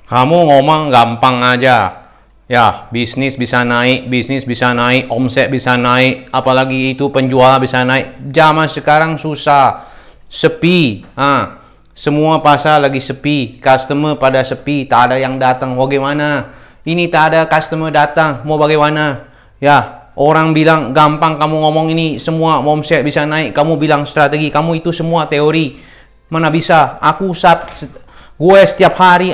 Kamu ngomong gampang aja. Ya, bisnis bisa naik, omset bisa naik, apalagi itu penjual bisa naik. Zaman sekarang susah, sepi. Semua pasar lagi sepi, customer pada sepi, tak ada yang datang. Bagaimana? Ini tak ada customer datang, mau bagaimana? Ya, orang bilang gampang kamu ngomong ini semua omset bisa naik, kamu bilang strategi, kamu itu semua teori. Mana bisa? Gue setiap hari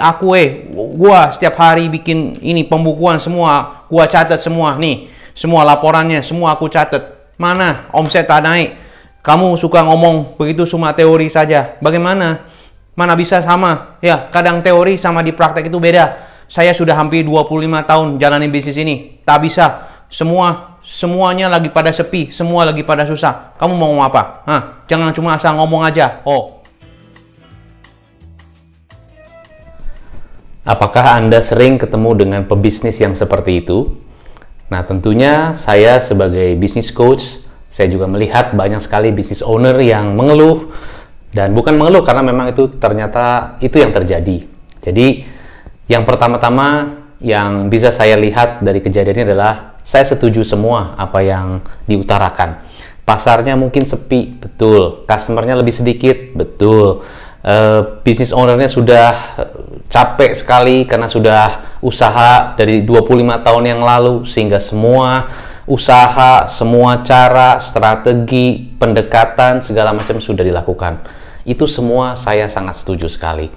bikin ini pembukuan semua, gue catat semua nih, semua laporannya semua aku catat. Mana omset tak naik? Kamu suka ngomong begitu semua teori saja. Bagaimana? Mana bisa sama? Ya, kadang teori sama di praktek itu beda. Saya sudah hampir 25 tahun jalanin bisnis ini. Tak bisa. Semuanya lagi pada sepi, semua lagi pada susah. Kamu mau ngomong apa? Jangan cuma asal ngomong aja. Apakah Anda sering ketemu dengan pebisnis yang seperti itu? Nah, tentunya saya sebagai business coach, saya juga melihat banyak sekali business owner yang mengeluh, dan bukan mengeluh karena memang itu ternyata itu yang terjadi. Jadi, yang pertama-tama yang bisa saya lihat dari kejadian ini adalah saya setuju semua apa yang diutarakan. Pasarnya mungkin sepi, betul. Customer-nya lebih sedikit, betul. Business owner-nya sudah capek sekali karena sudah usaha dari 25 tahun yang lalu, sehingga semua usaha, semua cara, strategi, pendekatan, segala macam sudah dilakukan. Itu semua saya sangat setuju sekali.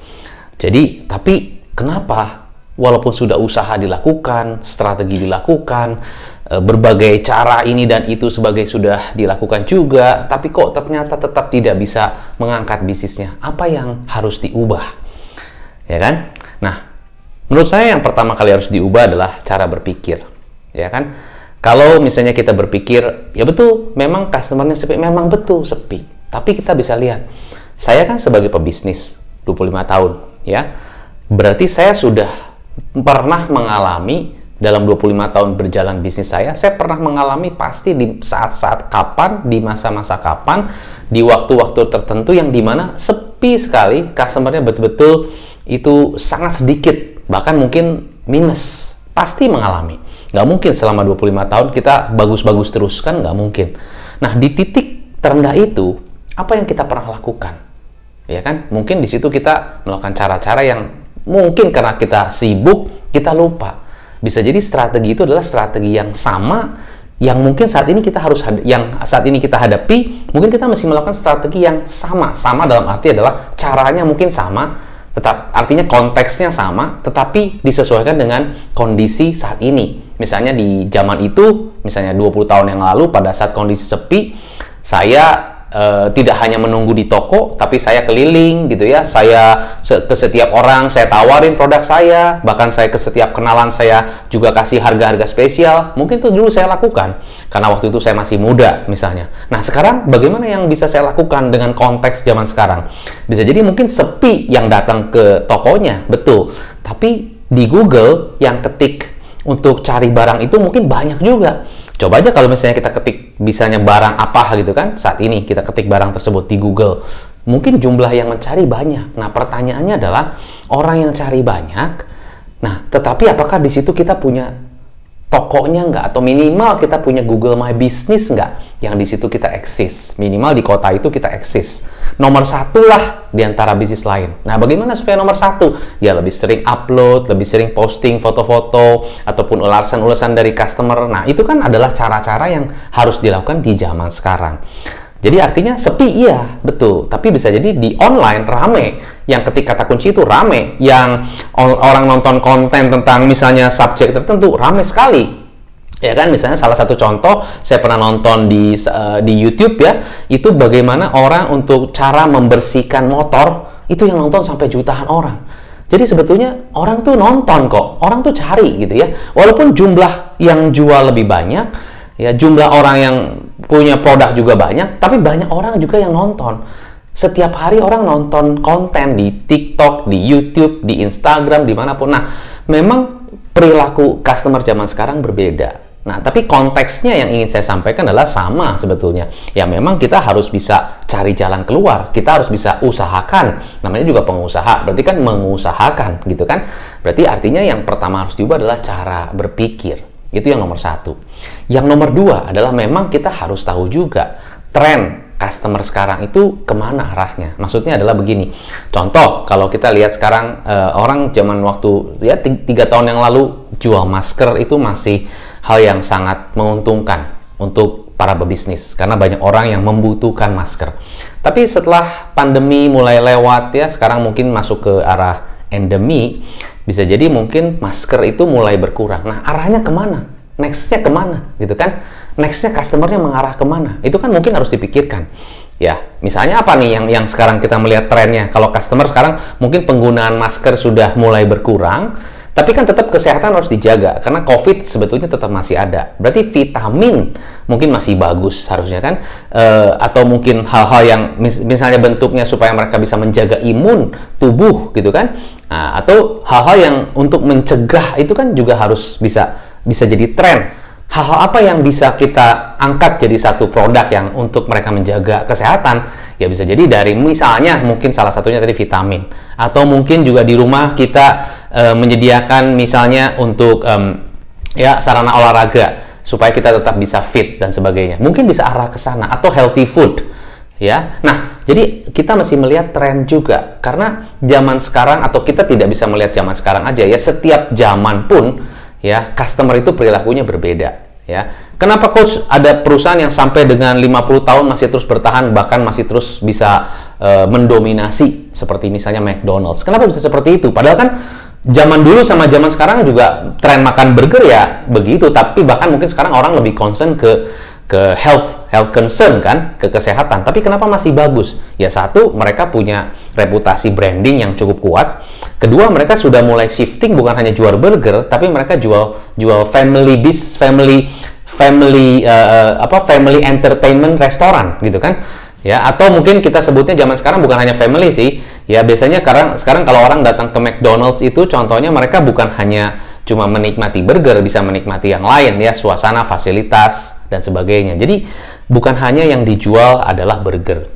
Jadi, tapi kenapa walaupun sudah usaha dilakukan, strategi dilakukan, berbagai cara ini dan itu sebagai sudah dilakukan juga, tapi kok ternyata tetap tidak bisa mengangkat bisnisnya? Apa yang harus diubah? Ya kan? Nah, menurut saya yang pertama kali harus diubah adalah cara berpikir. Ya kan? Kalau misalnya kita berpikir, ya betul, memang customer-nya sepi, memang betul sepi. Tapi kita bisa lihat, saya kan sebagai pebisnis 25 tahun, ya. Berarti saya sudah pernah mengalami dalam 25 tahun berjalan bisnis saya pernah mengalami pasti di saat-saat kapan, di masa-masa kapan, di waktu-waktu tertentu yang dimana sepi sekali, customer-nya betul-betul itu sangat sedikit, bahkan mungkin minus, pasti mengalami. Nggak mungkin selama 25 tahun kita bagus-bagus terus, kan nggak mungkin. Nah, di titik terendah itu, apa yang kita pernah lakukan? Ya kan? Mungkin di situ kita melakukan cara-cara yang mungkin karena kita sibuk, kita lupa. Bisa jadi strategi itu adalah strategi yang sama, yang mungkin saat ini kita hadapi, mungkin kita masih melakukan strategi yang sama. Sama dalam arti adalah caranya mungkin sama, artinya konteksnya sama, tetapi disesuaikan dengan kondisi saat ini. Misalnya di zaman itu, misalnya 20 tahun yang lalu, pada saat kondisi sepi, saya tidak hanya menunggu di toko, tapi saya keliling gitu ya. Saya ke setiap orang, saya tawarin produk saya, bahkan saya ke setiap kenalan saya juga kasih harga-harga spesial. Mungkin itu dulu saya lakukan, karena waktu itu saya masih muda misalnya. Nah, sekarang bagaimana yang bisa saya lakukan dengan konteks zaman sekarang? Bisa jadi mungkin sepi yang datang ke tokonya, betul. Tapi di Google yang ketik untuk cari barang itu mungkin banyak juga. Coba aja kalau misalnya kita ketik misalnya barang apa gitu kan, saat ini kita ketik barang tersebut di Google, mungkin jumlah yang mencari banyak. Nah, pertanyaannya adalah orang yang cari banyak, nah tetapi apakah di situ kita punya tokonya nggak, atau minimal kita punya Google My Business nggak, yang di situ kita eksis, minimal di kota itu kita eksis, nomor satu lah di antara bisnis lain. Nah, bagaimana supaya nomor satu? Ya lebih sering upload, lebih sering posting foto-foto ataupun ulasan-ulasan dari customer. Nah, itu kan adalah cara-cara yang harus dilakukan di zaman sekarang. Jadi artinya sepi, iya betul, tapi bisa jadi di online rame, yang ketik kata kunci itu rame, yang orang nonton konten tentang misalnya subjek tertentu rame sekali, ya kan? Misalnya salah satu contoh saya pernah nonton di YouTube ya, itu bagaimana orang untuk cara membersihkan motor, itu yang nonton sampai jutaan orang. Jadi sebetulnya orang tuh nonton kok, orang tuh cari gitu ya, walaupun jumlah yang jual lebih banyak, ya jumlah orang yang punya produk juga banyak, tapi banyak orang juga yang nonton. Setiap hari orang nonton konten di TikTok, di YouTube, di Instagram, dimanapun. Nah, memang perilaku customer zaman sekarang berbeda. Nah, tapi konteksnya yang ingin saya sampaikan adalah sama sebetulnya. Ya, memang kita harus bisa cari jalan keluar. Kita harus bisa usahakan. Namanya juga pengusaha, berarti kan mengusahakan, gitu kan. Berarti artinya yang pertama harus diubah adalah cara berpikir. Itu yang nomor satu. Yang nomor dua adalah memang kita harus tahu juga tren customer sekarang itu kemana arahnya. Maksudnya adalah begini. Contoh, kalau kita lihat sekarang orang zaman waktu ya 3 tahun yang lalu jual masker itu masih hal yang sangat menguntungkan untuk para pebisnis karena banyak orang yang membutuhkan masker. Tapi setelah pandemi mulai lewat ya, sekarang mungkin masuk ke arah endemi, bisa jadi mungkin masker itu mulai berkurang. Nah, arahnya kemana? Next-nya kemana? Gitu kan? Next-nya customer-nya mengarah kemana? Itu kan mungkin harus dipikirkan. Ya, misalnya apa nih yang sekarang kita melihat trennya? Kalau customer sekarang mungkin penggunaan masker sudah mulai berkurang, tapi kan tetap kesehatan harus dijaga karena COVID sebetulnya tetap masih ada. Berarti vitamin mungkin masih bagus harusnya kan, atau mungkin hal-hal yang misalnya bentuknya supaya mereka bisa menjaga imun tubuh gitu kan, atau hal-hal yang untuk mencegah itu kan juga harus bisa jadi tren. Hal-hal apa yang bisa kita angkat jadi satu produk yang untuk mereka menjaga kesehatan? Ya bisa jadi dari misalnya mungkin salah satunya tadi vitamin, atau mungkin juga di rumah kita menyediakan misalnya untuk ya sarana olahraga supaya kita tetap bisa fit dan sebagainya. Mungkin bisa arah ke sana, atau healthy food. Ya, nah jadi kita masih melihat tren juga karena zaman sekarang, atau kita tidak bisa melihat zaman sekarang aja ya, setiap zaman pun ya customer itu perilakunya berbeda. Ya, kenapa coach ada perusahaan yang sampai dengan 50 tahun masih terus bertahan, bahkan masih terus bisa mendominasi seperti misalnya McDonald's? Kenapa bisa seperti itu? Padahal kan zaman dulu sama zaman sekarang juga tren makan burger ya begitu, tapi bahkan mungkin sekarang orang lebih concern ke health concern kan, ke kesehatan. Tapi kenapa masih bagus? Ya satu, mereka punya reputasi branding yang cukup kuat. Kedua, mereka sudah mulai shifting, bukan hanya jual burger, tapi mereka jual family entertainment restoran gitu kan. Ya, atau mungkin kita sebutnya zaman sekarang bukan hanya family sih. Ya, biasanya sekarang kalau orang datang ke McDonald's itu contohnya mereka bukan hanya cuma menikmati burger, bisa menikmati yang lain ya, suasana, fasilitas dan sebagainya. Jadi bukan hanya yang dijual adalah burger.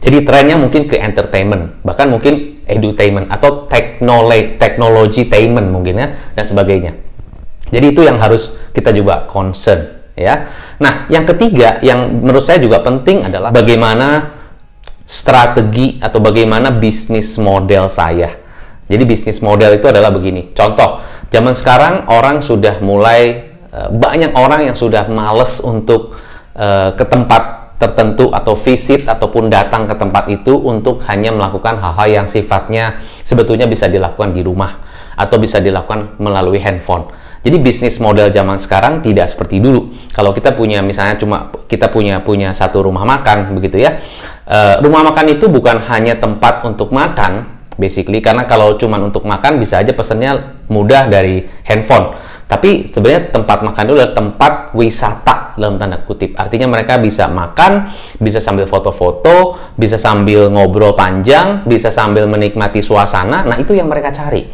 Jadi trennya mungkin ke entertainment, bahkan mungkin edutainment atau teknologi-tainment mungkin ya, dan sebagainya. Jadi itu yang harus kita juga concern ya. Nah, yang ketiga yang menurut saya juga penting adalah bagaimana strategi atau bagaimana bisnis model saya. Jadi bisnis model itu adalah begini. Contoh, zaman sekarang orang sudah mulai banyak orang yang sudah males untuk ke tempat tertentu atau visit ataupun datang ke tempat itu untuk hanya melakukan hal-hal yang sifatnya sebetulnya bisa dilakukan di rumah atau bisa dilakukan melalui handphone. Jadi bisnis model zaman sekarang tidak seperti dulu. Kalau kita punya misalnya cuma kita punya satu rumah makan begitu ya. Rumah makan itu bukan hanya tempat untuk makan basically, karena kalau cuma untuk makan bisa aja pesennya mudah dari handphone. Tapi sebenarnya tempat makan itu adalah tempat wisata dalam tanda kutip. Artinya mereka bisa makan, bisa sambil foto-foto, bisa sambil ngobrol panjang, bisa sambil menikmati suasana. Nah, itu yang mereka cari.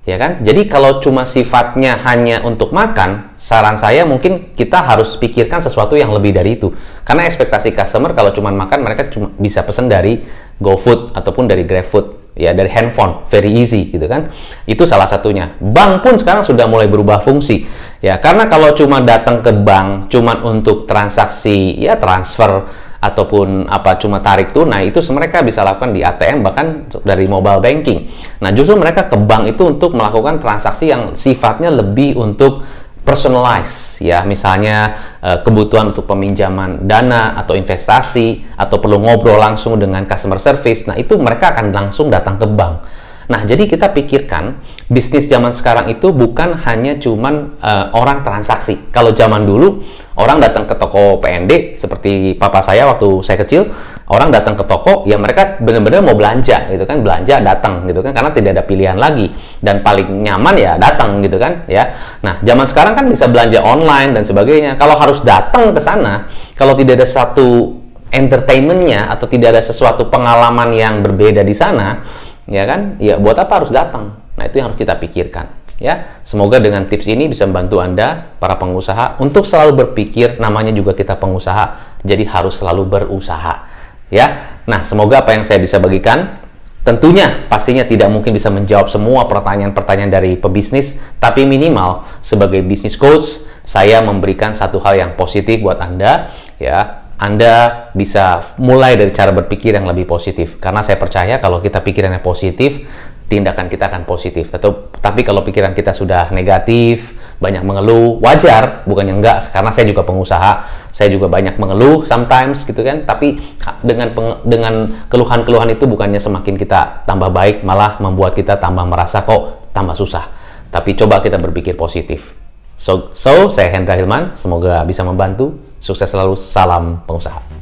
Ya kan? Jadi kalau cuma sifatnya hanya untuk makan, saran saya mungkin kita harus pikirkan sesuatu yang lebih dari itu. Karena ekspektasi customer kalau cuma makan, mereka cuma bisa pesan dari GoFood ataupun dari GrabFood. Ya, dari handphone, very easy gitu kan. Itu salah satunya. Bank pun sekarang sudah mulai berubah fungsi. Ya, karena kalau cuma datang ke bank cuma untuk transaksi ya transfer ataupun cuma tarik tunai, itu mereka bisa lakukan di ATM bahkan dari mobile banking. Nah, justru mereka ke bank itu untuk melakukan transaksi yang sifatnya lebih untuk personalize ya, misalnya kebutuhan untuk peminjaman dana atau investasi atau perlu ngobrol langsung dengan customer service. Nah, itu mereka akan langsung datang ke bank. Nah, jadi kita pikirkan bisnis zaman sekarang itu bukan hanya cuman orang transaksi. Kalau zaman dulu orang datang ke toko PND seperti papa saya waktu saya kecil, orang datang ke toko ya mereka benar-benar mau belanja gitu kan, belanja datang gitu kan, karena tidak ada pilihan lagi dan paling nyaman ya datang gitu kan ya. Nah, zaman sekarang kan bisa belanja online dan sebagainya. Kalau harus datang ke sana, kalau tidak ada satu entertainmentnya atau tidak ada sesuatu pengalaman yang berbeda di sana, ya kan, ya buat apa harus datang? Nah, itu yang harus kita pikirkan ya. Semoga dengan tips ini bisa membantu Anda para pengusaha untuk selalu berpikir, namanya juga kita pengusaha, jadi harus selalu berusaha ya. Nah, semoga apa yang saya bisa bagikan Tentunya, pastinya tidak mungkin bisa menjawab semua pertanyaan-pertanyaan dari pebisnis, tapi minimal sebagai business coach, saya memberikan satu hal yang positif buat Anda, ya. Anda bisa mulai dari cara berpikir yang lebih positif, karena saya percaya kalau kita pikirannya positif, tindakan kita akan positif. Tapi kalau pikiran kita sudah negatif, banyak mengeluh, wajar, bukannya enggak, karena saya juga pengusaha, saya juga banyak mengeluh sometimes gitu kan, tapi dengan keluhan-keluhan itu bukannya semakin kita tambah baik, malah membuat kita tambah merasa kok tambah susah. Tapi coba kita berpikir positif. So saya Hendra Hilman, semoga bisa membantu. Sukses selalu, salam pengusaha.